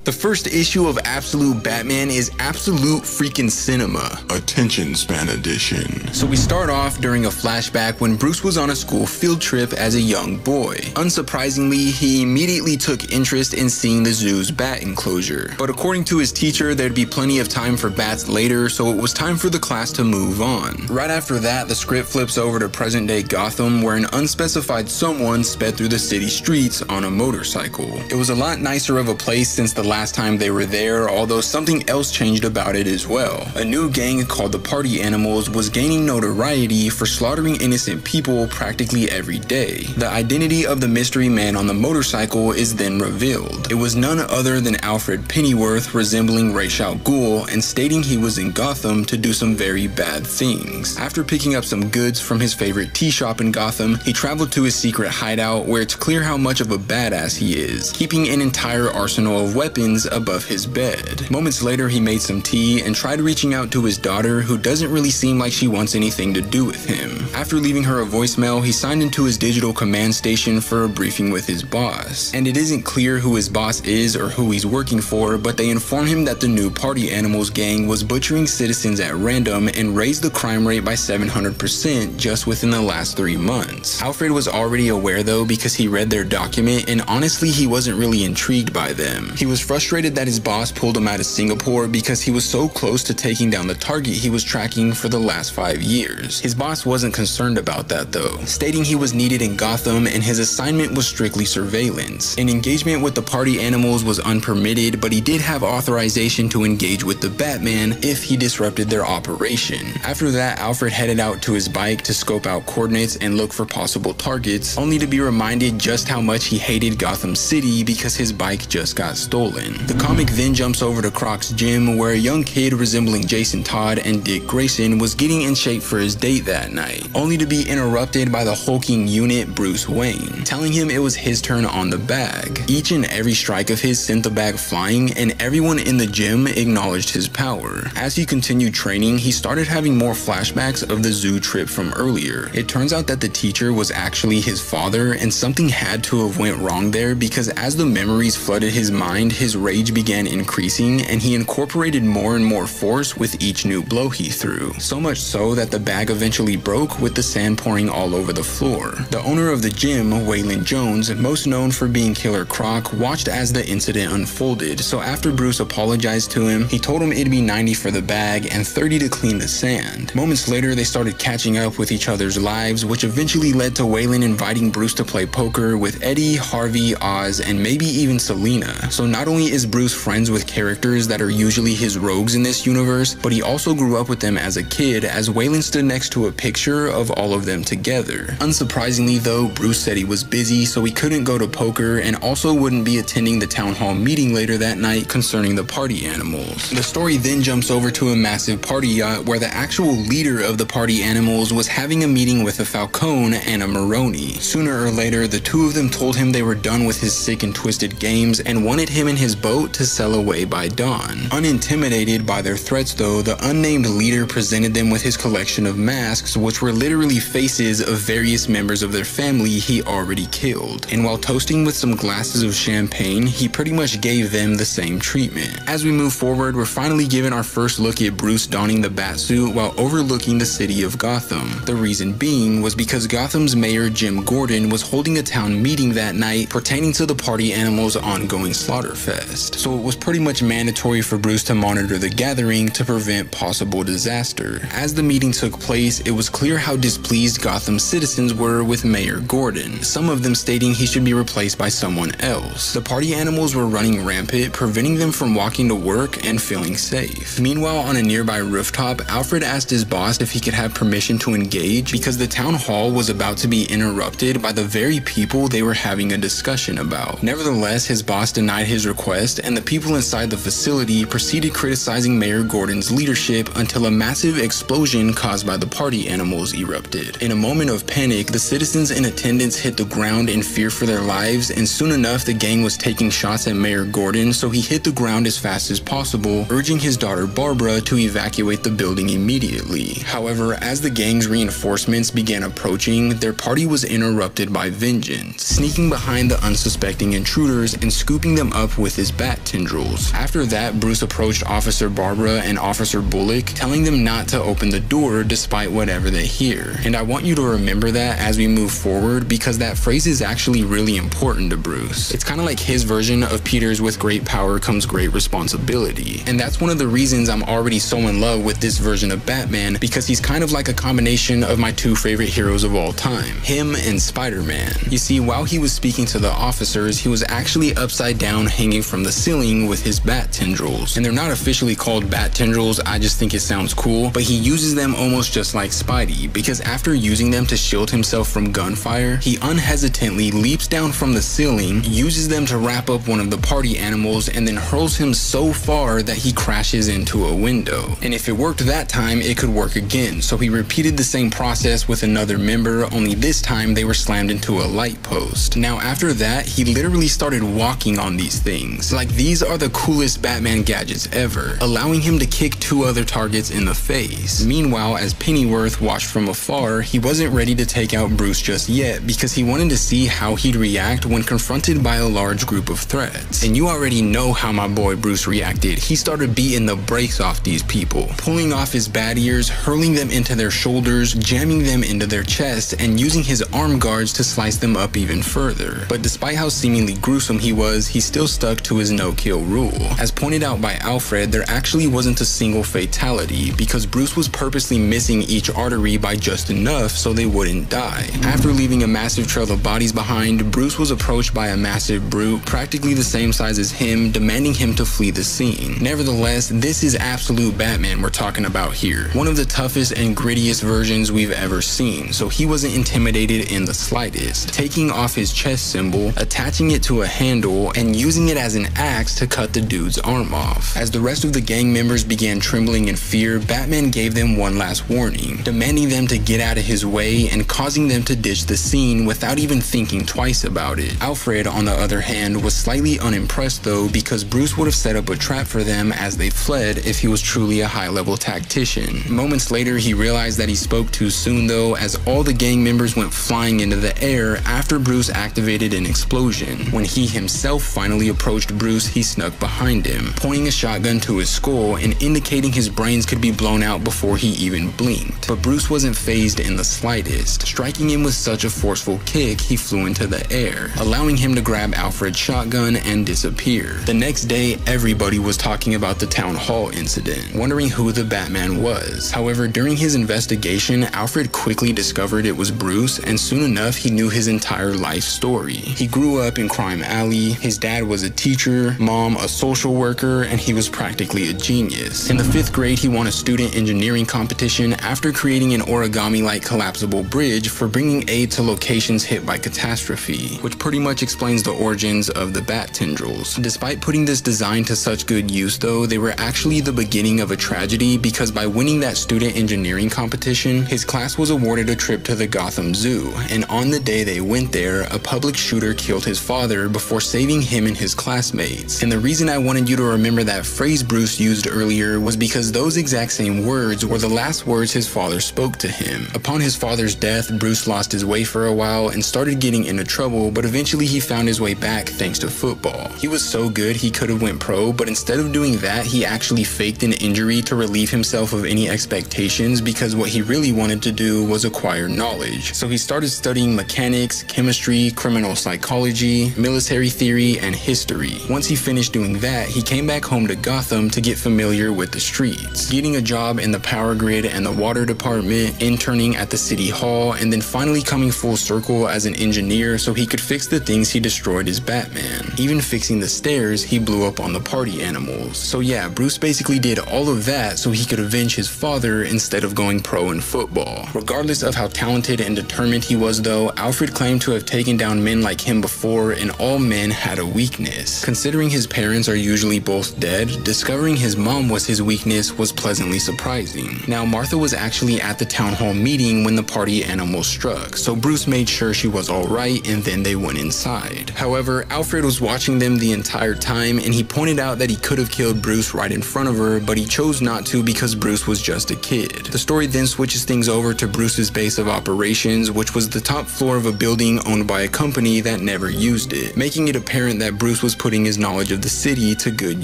The first issue of Absolute Batman is absolute freaking cinema. Attention Span Edition. So we start off during a flashback when Bruce was on a school field trip as a young boy. Unsurprisingly, he immediately took interest in seeing the zoo's bat enclosure. But according to his teacher, there'd be plenty of time for bats later, so it was time for the class to move on. Right after that, the script flips over to present-day Gotham, where an unspecified someone sped through the city streets on a motorcycle. It was a lot nicer of a place since the last time they were there, although something else changed about it as well. A new gang called the Party Animals was gaining notoriety for slaughtering innocent people practically every day. The identity of the mystery man on the motorcycle is then revealed. It was none other than Alfred Pennyworth, resembling Ra's al Ghul and stating he was in Gotham to do some very bad things. After picking up some goods from his favorite tea shop in Gotham, he traveled to his secret hideout where it's clear how much of a badass he is, keeping an entire arsenal of weapons above his bed. Moments later, he made some tea and tried reaching out to his daughter, who doesn't really seem like she wants anything to do with him. After leaving her a voicemail, he signed into his digital command station for a briefing with his boss. And it isn't clear who his boss is or who he's working for, but they inform him that the new Party Animals gang was butchering citizens at random and raised the crime rate by 700% just within the last 3 months. Alfred was already aware though, because he read their document, and honestly he wasn't really intrigued by them. He was frustrated that his boss pulled him out of Singapore because he was so close to taking down the target he was tracking for the last 5 years. His boss wasn't concerned about that though, stating he was needed in Gotham and his assignment was strictly surveillance. An engagement with the Party Animals was unpermitted, but he did have authorization to engage with the Batman if he disrupted their operation. After that, Alfred headed out to his bike to scope out coordinates and look for possible targets, only to be reminded just how much he hated Gotham City because his bike just got stolen. The comic then jumps over to Croc's gym, where a young kid resembling Jason Todd and Dick Grayson was getting in shape for his date that night, only to be interrupted by the hulking unit Bruce Wayne, telling him it was his turn on the bag. Each and every strike of his sent the bag flying, and everyone in the gym acknowledged his power. As he continued training, he started having more flashbacks of the zoo trip from earlier. It turns out that the teacher was actually his father, and something had to have went wrong there, because as the memories flooded his mind, his rage began increasing and he incorporated more and more force with each new blow he threw. So much so that the bag eventually broke, with the sand pouring all over the floor. The owner of the gym, Waylon Jones, most known for being Killer Croc, watched as the incident unfolded, so after Bruce apologized to him, he told him it'd be 90 for the bag and 30 to clean the sand. Moments later, they started catching up with each other's lives, which eventually led to Waylon inviting Bruce to play poker with Eddie, Harvey, Oz, and maybe even Selina. So not only is Bruce friends with characters that are usually his rogues in this universe, but he also grew up with them as a kid, as Waylon stood next to a picture of all of them together. Unsurprisingly though, Bruce said he was busy, so he couldn't go to poker and also wouldn't be attending the town hall meeting later that night concerning the Party Animals. The story then jumps over to a massive party yacht where the actual leader of the Party Animals was having a meeting with a Falcone and a Maroni. Sooner or later, the two of them told him they were done with his sick and twisted games and wanted him and his boat to sail away by dawn. Unintimidated by their threats though, the unnamed leader presented them with his collection of masks, which were literally faces of various members of their family he already killed. And while toasting with some glasses of champagne, he pretty much gave them the same treatment. As we move forward, we're finally given our first look at Bruce donning the Batsuit while overlooking the city of Gotham. The reason being was because Gotham's mayor Jim Gordon was holding a town meeting that night pertaining to the Party Animals' ongoing Slaughterfest. So it was pretty much mandatory for Bruce to monitor the gathering to prevent possible disaster. As the meeting took place, it was clear how displeased Gotham's citizens were with Mayor Gordon, some of them stating he should be replaced by someone else. The Party Animals were running rampant, preventing them from walking to work and feeling safe. Meanwhile, on a nearby rooftop, Alfred asked his boss if he could have permission to engage because the town hall was about to be interrupted by the very people they were having a discussion about. Nevertheless, his boss denied his request, and the people inside the facility proceeded criticizing Mayor Gordon's leadership until a massive explosion caused by the Party Animals erupted. In a moment of panic, the citizens in attendance hit the ground in fear for their lives, and soon enough the gang was taking shots at Mayor Gordon, so he hit the ground as fast as possible, urging his daughter Barbara to evacuate the building immediately. However, as the gang's reinforcements began approaching, their party was interrupted by Vengeance, sneaking behind the unsuspecting intruders and scooping them up with his Bat-Tendrils. After that, Bruce approached Officer Barbara and Officer Bullock, telling them not to open the door despite whatever they hear. And I want you to remember that as we move forward, because that phrase is actually really important to Bruce. It's kind of like his version of Peter's "with great power comes great responsibility." And that's one of the reasons I'm already so in love with this version of Batman, because he's kind of like a combination of my two favorite heroes of all time, him and Spider-Man. You see, while he was speaking to the officers, he was actually upside down hanging from the ceiling with his Bat-Tendrils. And they're not officially called Bat-Tendrils, I just think it sounds cool, but he uses them almost just like Spidey, because after using them to shield himself from gunfire, he unhesitantly leaps down from the ceiling, uses them to wrap up one of the party animals, and then hurls him so far that he crashes into a window. And if it worked that time, it could work again, so he repeated the same process with another member, only this time they were slammed into a light post. Now after that, he literally started walking on these things. Like, these are the coolest Batman gadgets ever, allowing him to kick two other targets in the face. Meanwhile, as Pennyworth watched from afar, he wasn't ready to take out Bruce just yet, because he wanted to see how he'd react when confronted by a large group of threats. And you already know how my boy Bruce reacted. He started beating the brakes off these people, pulling off his bat ears, hurling them into their shoulders, jamming them into their chest, and using his arm guards to slice them up even further. But despite how seemingly gruesome he was, he still stuck to his no-kill rule. As pointed out by Alfred, there actually wasn't a single fatality, because Bruce was purposely missing each artery by just enough so they wouldn't die. After leaving a massive trail of bodies behind, Bruce was approached by a massive brute, practically the same size as him, demanding him to flee the scene. Nevertheless, this is absolute Batman we're talking about here. One of the toughest and grittiest versions we've ever seen, so he wasn't intimidated in the slightest, taking off his chest symbol, attaching it to a handle, and using it as an axe to cut the dude's arm off. As the rest of the gang members began trembling in fear, Batman gave them one last warning, demanding them to get out of his way and causing them to ditch the scene without even thinking twice about it. Alfred, on the other hand, was slightly unimpressed though, because Bruce would have set up a trap for them as they fled if he was truly a high-level tactician. Moments later, he realized that he spoke too soon though, as all the gang members went flying into the air after Bruce activated an explosion. When he himself finally approached Bruce, he snuck behind him, pointing a shotgun to his skull and indicating his brains could be blown out before he even blinked. But Bruce wasn't fazed in the slightest. Striking him with such a forceful kick, he flew into the air, allowing him to grab Alfred's shotgun and disappear. The next day, everybody was talking about the town hall incident, wondering who the Batman was. However, during his investigation, Alfred quickly discovered it was Bruce, and soon enough he knew his entire life story. He grew up in Crime Alley, his dad was a teacher, mom a social worker, and he was practically a genius. In the 5th grade, he won a student engineering competition after creating an origami-like collapsible bridge for bringing aid to locations hit by catastrophe, which pretty much explains the origins of the Bat-Tendrils. Despite putting this design to such good use though, they were actually the beginning of a tragedy, because by winning that student engineering competition, his class was awarded a trip to the Gotham Zoo, and on the day they went there, a public shooter killed his father before saving him and his classmates. And the reason I wanted you to remember that phrase Bruce used earlier was because those exact same words were the last words his father spoke to him. Upon his father's death, Bruce lost his way for a while and started getting into trouble, but eventually he found his way back thanks to football. He was so good he could have went pro, but instead of doing that, he actually faked an injury to relieve himself of any expectations, because what he really wanted to do was acquire knowledge. So he started studying mechanics, chemistry, criminal psychology, military theory, and history. Once he finished doing that, he came back home to Gotham to get familiar with the streets, getting a job in the power grid and the water department, interning at the city hall, and then finally coming full circle as an engineer so he could fix the things he destroyed as Batman. Even fixing the stairs he blew up on the party animals. So yeah, Bruce basically did all of that so he could avenge his father instead of going pro in football. Regardless of how talented and determined he was though, Alfred claimed to have taken down men like him before, and all men had a weakness. Considering his parents are usually both dead, discovering his mom was his weakness was pleasantly surprising. Now, Martha was actually at the town hall meeting when the party animals struck, so Bruce made sure she was alright, and then they went inside. However, Alfred was watching them the entire time, and he pointed out that he could have killed Bruce right in front of her, but he chose not to because Bruce was just a kid. The story then switches things over to Bruce's base of operations, which was the top floor of a building owned by a company that never used it, making it apparent that Bruce was putting his knowledge of the city to good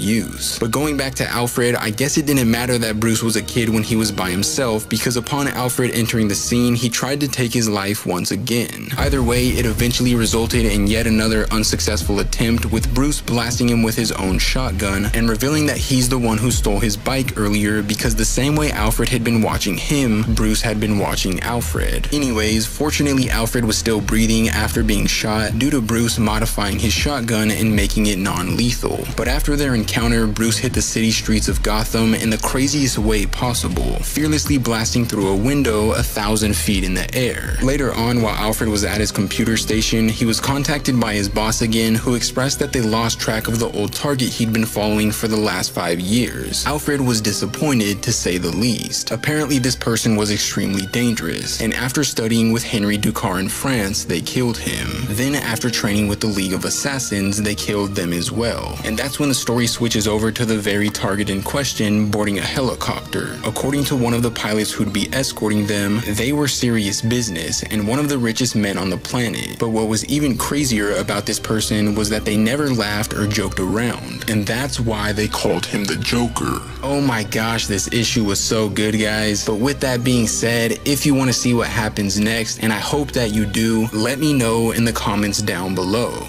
use. But going back to Alfred, I guess it didn't matter that Bruce was a kid when he was by himself, because upon Alfred entering the scene, he tried to take his life once again. Either way, it eventually resulted in yet another unsuccessful attempt, with Bruce blasting him with his own shotgun and revealing that he's the one who stole his bike earlier, because the same way Alfred had been watching him, Bruce had been watching Alfred. Anyways, fortunately Alfred was still breathing after being shot due to Bruce modifying his shotgun and making it non-lethal. But after their encounter, Bruce hit the city streets of Gotham in the craziest way possible, fearlessly blasting through a window 1,000 feet in the air. Later on, while Alfred was at his computer station, he was contacted by his boss again, who expressed that they lost track of the old target he'd been following for the last 5 years. Alfred was disappointed, to say the least. Apparently this person was extremely dangerous, and after studying with Henry Ducar in France, they killed him. Then after training with the League of Assassins, they killed them as well. And that's when the story switches over to the very target in question boarding a helicopter. According to one of the pilots who'd be escorting them, they were serious business and one of the richest men on the planet. But what was even crazier about this person was that they never laughed or joked around, and that's why they called him the Joker. Oh my gosh, this issue was so good, guys. But with that being said, if you want to see what happens next, and I hope that you do, let me know in the comments down below.